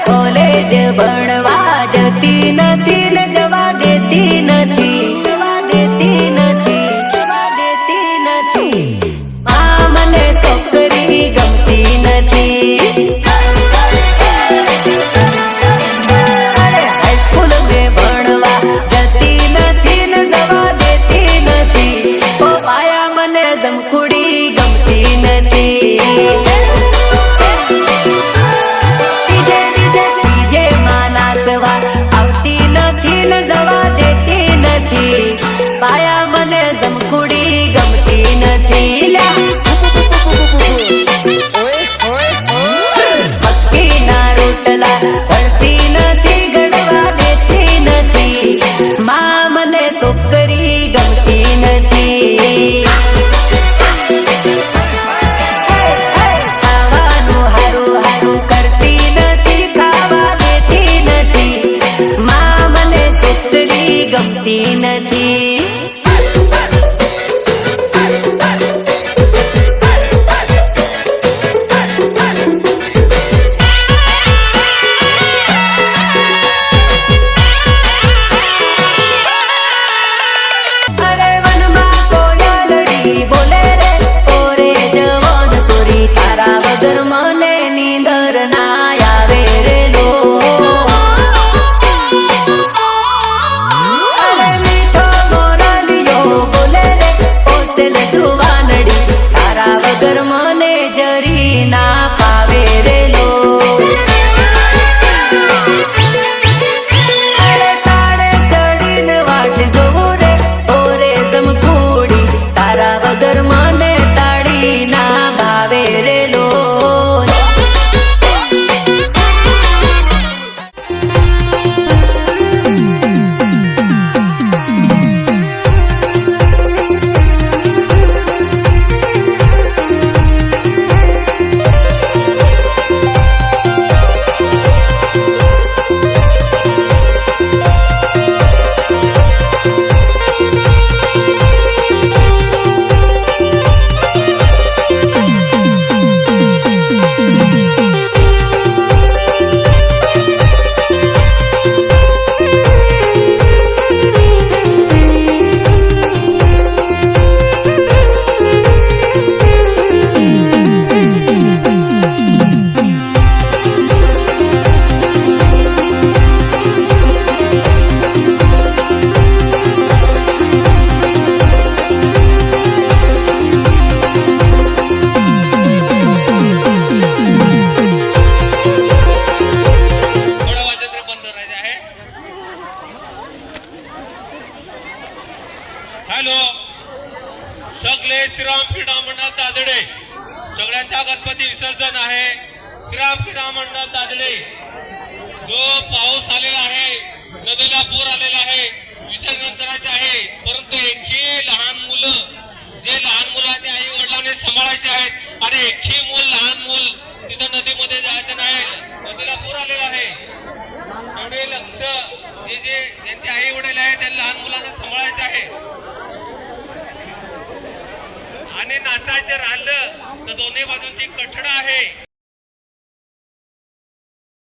College ભણવા જતી નથી ને જવા દેતી નથી, જવા દેતી નથી, જવા દેતી નથી. આ મને છોકરી ગમતી નથી. અરે હાઈસ્કૂલ મેં ભણવા જતી નથી ને જવા દેતી નથી. ઓ આયા મને જમકુડી ગમતી નથી. આવતી નથી ને જવા દેતી નથી. પાયા મને જમકુડી ગમતી નથી. મક્કીના રોટલા કરતી નથી, ગળવા દેતી નથી. માં મને છોકરી ગમતી નથી. ખાવાનું હારું હારું કરતી નથી, ખાવા દેતી નથી. માં મને છોકરી ગમતી નથી. અરે વનમાં કોયલડી બોલે રે, ઓરે જવાન સોરી તારા વગર મને નીંદર ના આવે રે લો. અરે મીઠો મોરલિયો બોલે રે, ઓસેલ જુવાનડી તારા વગર મને જરી ના ફાવે રે લો. અરે તાળે ચડીને વાટ જોવું રે, ઓરે જમકુડી તારા વગર મને તાળી ના ભાવે રે લો. हॅलो, सगळे श्रीराम क्रीडा मंडळ तादडे, सगळ्यांचा गणपती विसर्जन आहे. श्रीराम क्रीडा मंडळ तादडे, जो पाऊस आलेला आहे, नदीला पूर आलेला आहे, विसर्जन करायचे आहे. परंतु एकही लहान मुलं, जे लहान मुलांचे आई वडिलांनी सांभाळायचे आहेत आणि एकही मूल लहान मूल तिथं नदीमध्ये जायचं नाही. नदीला पूर आलेला आहे. एवढे लक्ष जे ज्यांचे आई वडील आहेत त्या लहान मुलांना सांभाळायचे आहे. आणि नाचायचं राहिलं तर दोन्ही बाजूंची कठडा आहे.